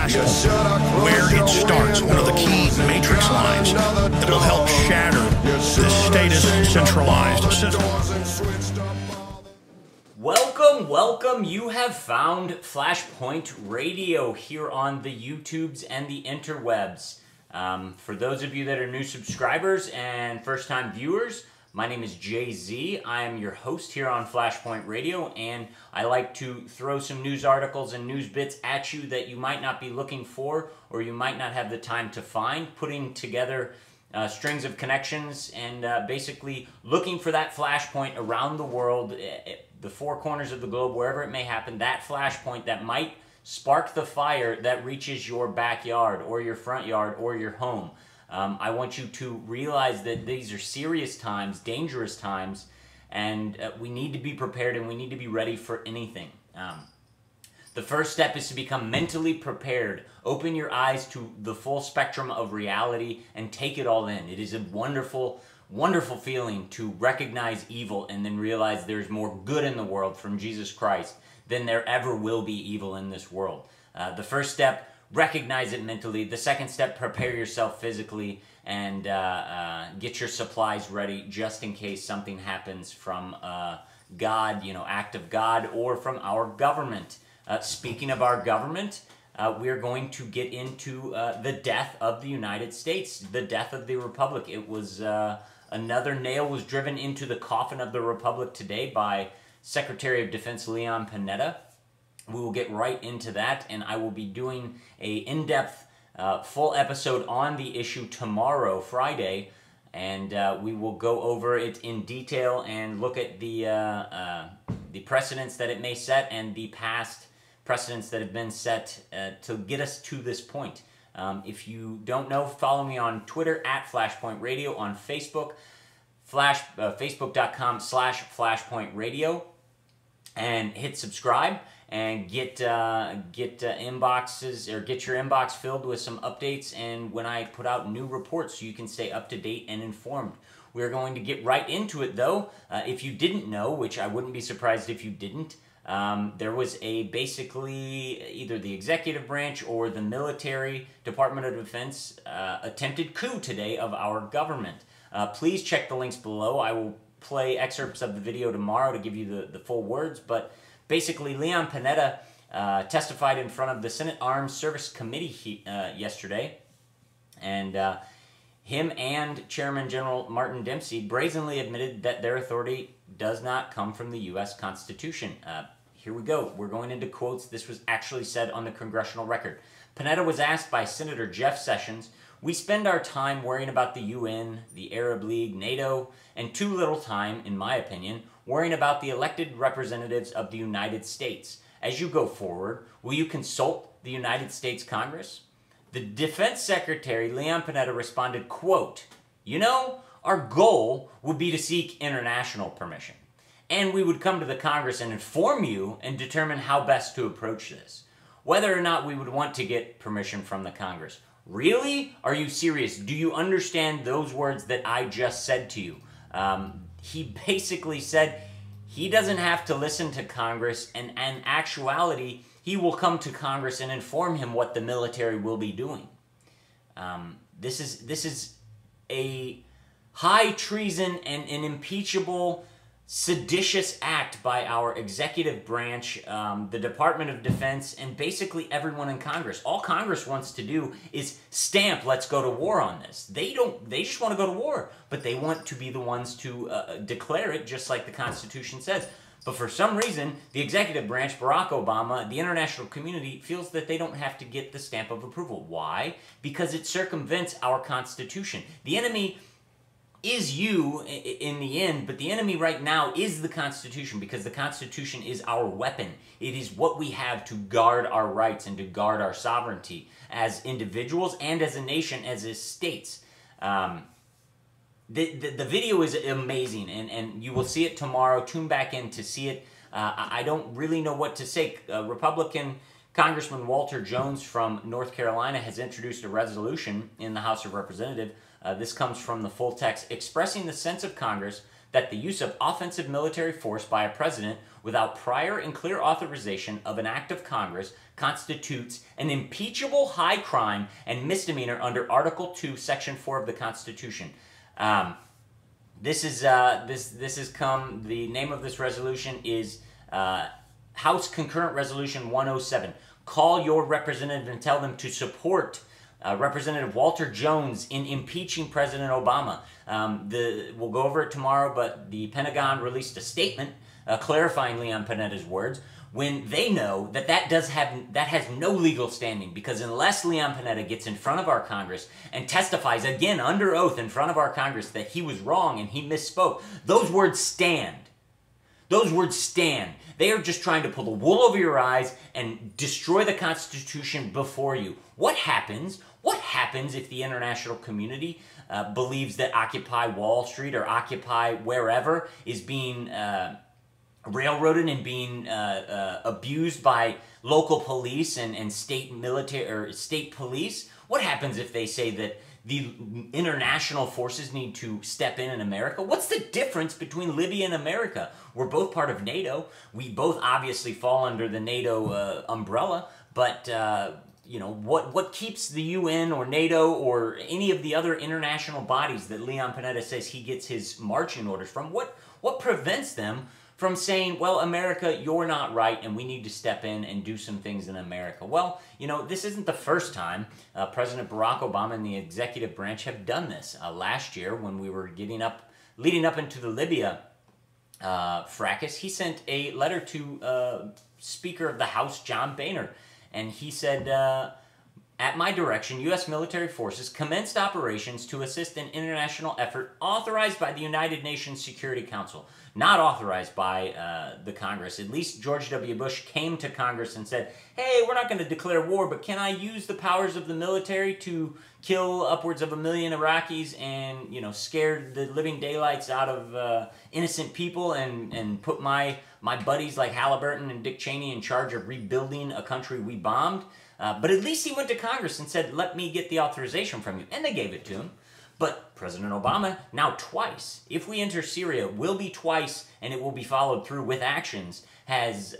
fascism. Where it starts, one of the key matrix lines that will help shatter the statist centralized system. Welcome. You have found Flashpoint Radio here on the YouTubes and the interwebs. For those of you that are new subscribers and first-time viewers, my name is Jay-Z. I am your host here on Flashpoint Radio, and I like to throw some news articles and news bits at you that you might not be looking for or you might not have the time to find, putting together strings of connections and basically looking for that flashpoint around the world, the four corners of the globe, wherever it may happen, that flashpoint that might spark the fire that reaches your backyard or your front yard or your home. I want you to realize that these are serious times, dangerous times, and we need to be prepared and we need to be ready for anything. The first step is to become mentally prepared. Open your eyes to the full spectrum of reality and take it all in. It is a wonderful, wonderful feeling to recognize evil and then realize there's more good in the world from Jesus Christ than there ever will be evil in this world. The first step, recognize it mentally. The second step, prepare yourself physically and get your supplies ready just in case something happens from God, act of God, or from our government. Speaking of our government, we're going to get into the death of the United States, the death of the Republic. It was another nail was driven into the coffin of the Republic today by Secretary of Defense Leon Panetta. We will get right into that, and I will be doing a in-depth full episode on the issue tomorrow, Friday, and we will go over it in detail and look at the precedents that it may set and the past precedents that have been set to get us to this point. If you don't know, follow me on Twitter at Flashpoint Radio, on Facebook, facebook.com/Flashpoint Radio, and hit subscribe and get inboxes, or get your inbox filled with some updates and when I put out new reports so you can stay up to date and informed. We're going to get right into it though. If you didn't know, which I wouldn't be surprised if you didn't, there was basically either the executive branch or the military Department of Defense attempted coup today of our government. Please check the links below. I will play excerpts of the video tomorrow to give you the full words, but basically Leon Panetta testified in front of the Senate Armed Service Committee yesterday, and him and Chairman General Martin Dempsey brazenly admitted that their authority does not come from the U.S. Constitution. Here we go. We're going into quotes. This was actually said on the congressional record. Panetta was asked by Senator Jeff Sessions, "We spend our time worrying about the UN, the Arab League, NATO, and too little time, in my opinion, worrying about the elected representatives of the United States. As you go forward, will you consult the United States Congress?" The Defense Secretary, Leon Panetta, responded, quote, "Our goal would be to seek international permission, and we would come to the Congress and inform you and determine how best to approach this, whether or not we would want to get permission from the Congress." Really? Are you serious? Do you understand those words that I just said to you? He basically said he doesn't have to listen to Congress, and in actuality, he will come to Congress and inform him what the military will be doing. This is a high treason and an impeachable, seditious act by our executive branch, the Department of Defense, and basically everyone in Congress. All Congress wants to do is stamp, let's go to war on this. They just want to go to war, but they want to be the ones to declare it, just like the Constitution says. But for some reason, the executive branch, Barack Obama, the international community feels that they don't have to get the stamp of approval. Why? Because it circumvents our Constitution. The enemy is you in the end, but the enemy right now is the Constitution, because the Constitution is our weapon. It is what we have to guard our rights and to guard our sovereignty as individuals and as a nation, as states. The video is amazing, and you will see it tomorrow. Tune back in to see it. I don't really know what to say. Republican Congressman Walter Jones from North Carolina has introduced a resolution in the House of Representatives. This comes from the full text, expressing the sense of Congress that the use of offensive military force by a president without prior and clear authorization of an act of Congress constitutes an impeachable high crime and misdemeanor under Article 2, Section 4 of the Constitution. This has come, the name of this resolution is House Concurrent Resolution 107. Call your representative and tell them to support Representative Walter Jones in impeaching President Obama. We'll go over it tomorrow, but the Pentagon released a statement clarifying Leon Panetta's words when they know that has no legal standing, because unless Leon Panetta gets in front of our Congress and testifies again under oath in front of our Congress that he was wrong and he misspoke, those words stand. Those words stand. They are just trying to pull the wool over your eyes and destroy the Constitution before you. What happens? What happens if the international community believes that Occupy Wall Street or Occupy wherever is being railroaded and being abused by local police and state military or state police? What happens if they say that the international forces need to step in America? What's the difference between Libya and America? We're both part of NATO. We both obviously fall under the NATO umbrella, but you know, what keeps the UN or NATO or any of the other international bodies that Leon Panetta says he gets his marching orders from? What prevents them from saying, well, America, you're not right, and we need to step in and do some things in America? Well, you know, this isn't the first time President Barack Obama and the executive branch have done this. Last year, when we were leading up into the Libya fracas, he sent a letter to Speaker of the House, John Boehner, and he said, at my direction, U.S. military forces commenced operations to assist an international effort authorized by the United Nations Security Council, not authorized by the Congress. At least George W. Bush came to Congress and said, hey, we're not going to declare war, but can I use the powers of the military to kill upwards of 1 million Iraqis and, you know, scare the living daylights out of innocent people and put my buddies like Halliburton and Dick Cheney in charge of rebuilding a country we bombed? But at least he went to Congress and said, let me get the authorization from you. And they gave it to him. But President Obama, now twice, if we enter Syria, will be twice, and it will be followed through with actions, has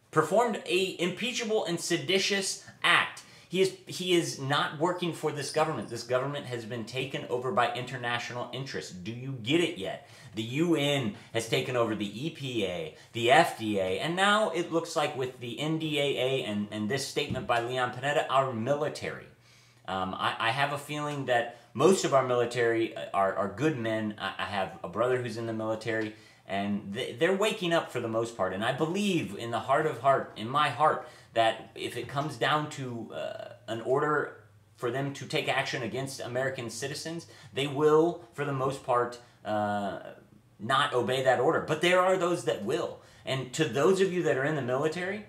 performed a impeachable and seditious act. He is not working for this government. This government has been taken over by international interests. Do you get it yet? The UN has taken over the EPA, the FDA, and now it looks like with the NDAA and this statement by Leon Panetta, our military. I have a feeling that most of our military are good men. I have a brother who's in the military, and they're waking up for the most part. And I believe in the heart of heart, in my heart, that if it comes down to an order for them to take action against American citizens, they will, for the most part, not obey that order. But there are those that will. And to those of you that are in the military,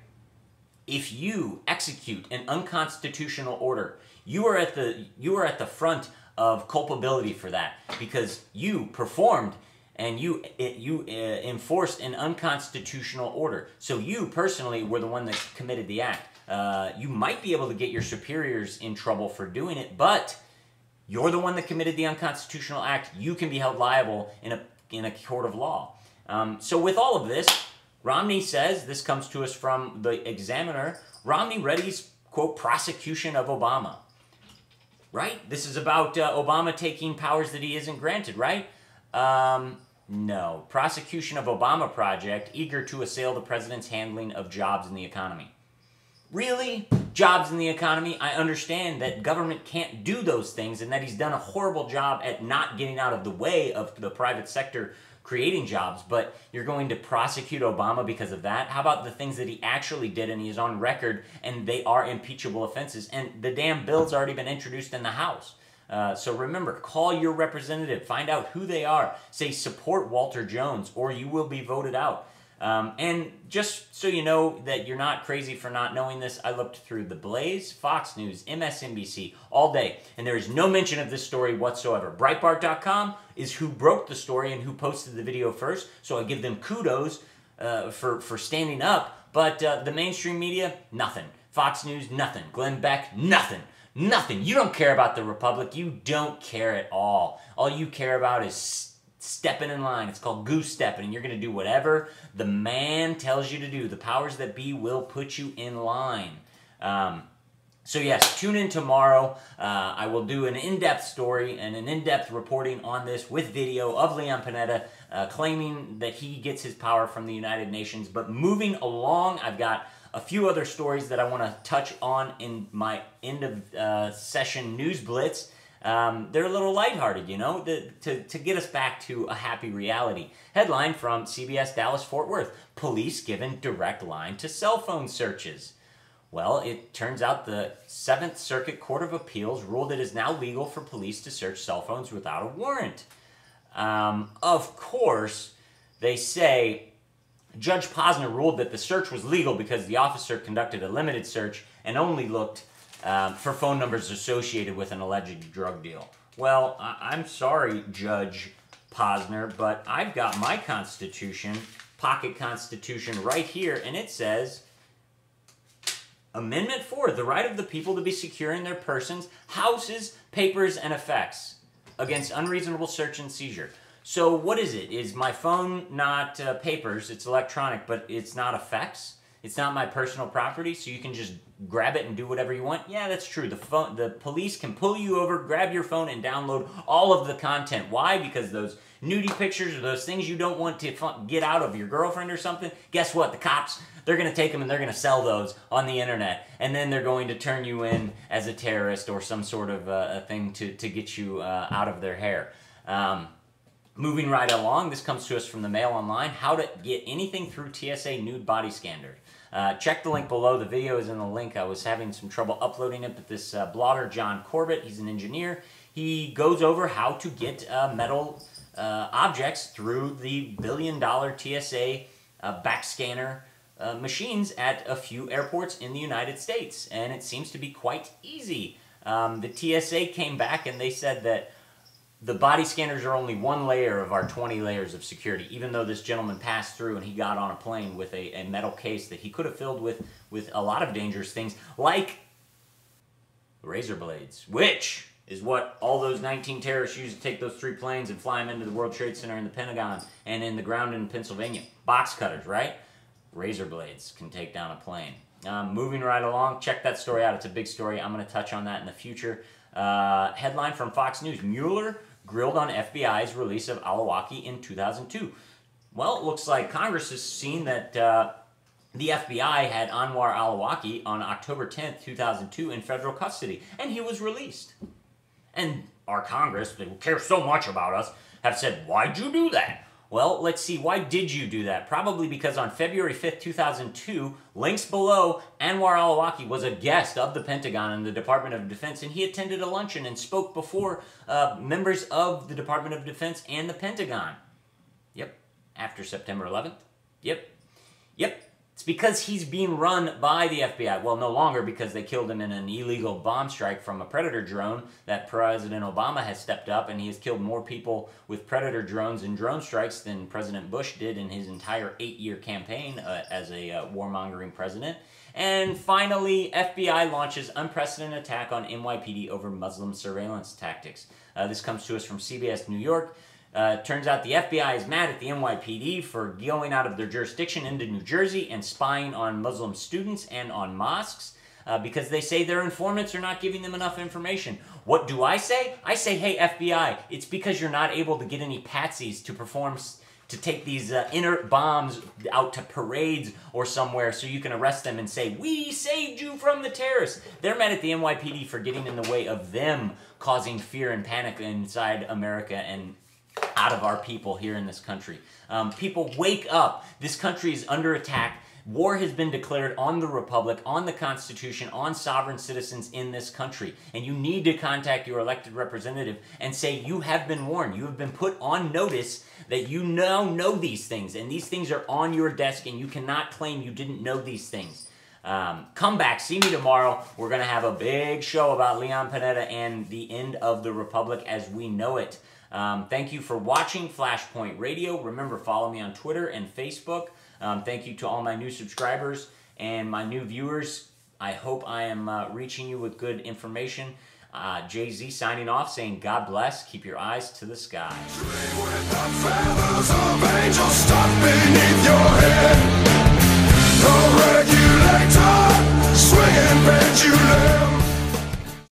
if you execute an unconstitutional order, you are at the front of culpability for that, because you performed and you enforced an unconstitutional order. So you personally were the one that committed the act. You might be able to get your superiors in trouble for doing it, but you're the one that committed the unconstitutional act. You can be held liable in a court of law. So with all of this, Romney says, this comes to us from the Examiner, Romney readies, quote, prosecution of Obama. Right? This is about Obama taking powers that he isn't granted, right? No. Prosecution of Obama project, eager to assail the president's handling of jobs in the economy. Really? Jobs in the economy? I understand that government can't do those things and that he's done a horrible job at not getting out of the way of the private sector creating jobs, but you're going to prosecute Obama because of that? How about the things that he actually did and he's on record and they are impeachable offenses? And the damn bill's already been introduced in the House. So remember, call your representative, find out who they are, say support Walter Jones or you will be voted out. And just so you know that you're not crazy for not knowing this, I looked through The Blaze, Fox News, MSNBC all day, and there is no mention of this story whatsoever. Breitbart.com is who broke the story and who posted the video first, so I give them kudos for standing up, but the mainstream media, nothing. Fox News, nothing. Glenn Beck, nothing. Nothing. You don't care about the Republic. You don't care at all. All you care about is stepping in line. It's called goose stepping, and you're going to do whatever the man tells you to do. The powers that be will put you in line. So yes, tune in tomorrow. I will do an in-depth story and an in-depth reporting on this with video of Leon Panetta claiming that he gets his power from the United Nations. But moving along, I've got a few other stories that I want to touch on in my end of session news blitz. They're a little lighthearted, you know, to get us back to a happy reality. Headline from CBS Dallas-Fort Worth: police given direct line to cell phone searches. Well, it turns out the 7th Circuit Court of Appeals ruled it is now legal for police to search cell phones without a warrant. Of course, they say Judge Posner ruled that the search was legal because the officer conducted a limited search and only looked for phone numbers associated with an alleged drug deal. Well, I'm sorry, Judge Posner, but I've got my Constitution, pocket Constitution, right here, and it says, Amendment 4, the right of the people to be secure in their persons, houses, papers, and effects against unreasonable search and seizure. So what is it? Is my phone not papers? It's electronic, but it's not effects? It's not my personal property, so you can just grab it and do whatever you want? Yeah, that's true. The police can pull you over, grab your phone, and download all of the content. Why? Because those nudie pictures or those things you don't want to get out of your girlfriend or something, guess what? The cops, they're going to take them and they're going to sell those on the internet. And then they're going to turn you in as a terrorist or some sort of a thing to get you out of their hair. Moving right along, this comes to us from the Mail Online. How to get anything through TSA nude body scanner. Check the link below. The video is in the link. I was having some trouble uploading it, but this blogger, John Corbett, he's an engineer. He goes over how to get metal objects through the billion-dollar TSA backscanner machines at a few airports in the United States, and it seems to be quite easy. The TSA came back and they said that the body scanners are only one layer of our 20 layers of security, even though this gentleman passed through and he got on a plane with a metal case that he could have filled with a lot of dangerous things, like razor blades, which is what all those 19 terrorists used to take those 3 planes and fly them into the World Trade Center in the Pentagon and in the ground in Pennsylvania. Box cutters, right? Razor blades can take down a plane. Moving right along, check that story out. It's a big story. I'm going to touch on that in the future. Headline from Fox News: Mueller grilled on FBI's release of Al Awaki in 2002. Well, it looks like Congress has seen that the FBI had Anwar-Al Awaki on October 10th, 2002 in federal custody, and he was released. And our Congress, they care so much about us, have said, why'd you do that? Well, let's see, why did you do that? Probably because on February 5th, 2002, links below, Anwar-Al Awaki was a guest of the Pentagon and the Department of Defense, and he attended a luncheon and spoke before members of the Department of Defense and the Pentagon. Yep. After September 11th. Yep. It's because he's being run by the FBI. Well, no longer, because they killed him in an illegal bomb strike from a Predator drone that President Obama has stepped up, and he has killed more people with Predator drones and drone strikes than President Bush did in his entire 8-year campaign as a warmongering president. And finally, FBI launches unprecedented attack on NYPD over Muslim surveillance tactics. This comes to us from CBS New York. Turns out the FBI is mad at the NYPD for going out of their jurisdiction into New Jersey and spying on Muslim students and on mosques because they say their informants are not giving them enough information. What do I say? I say, hey, FBI, it's because you're not able to get any patsies to take these inert bombs out to parades or somewhere so you can arrest them and say, we saved you from the terrorists. They're mad at the NYPD for getting in the way of them causing fear and panic inside America and out of our people here in this country. People, wake up. This country is under attack. War has been declared on the Republic, on the Constitution, on sovereign citizens in this country. And you need to contact your elected representative and say, you have been warned. You have been put on notice that you now know these things. And these things are on your desk, and you cannot claim you didn't know these things. Come back. See me tomorrow. We're going to have a big show about Leon Panetta and the end of the Republic as we know it. Thank you for watching Flashpoint Radio. Remember, follow me on Twitter and Facebook. Thank you to all my new subscribers and my new viewers. I hope I am reaching you with good information. Jay-Z signing off, saying, God bless, keep your eyes to the sky. With the feathers of angels stuck beneath your head. No regulator, swinging pendulum.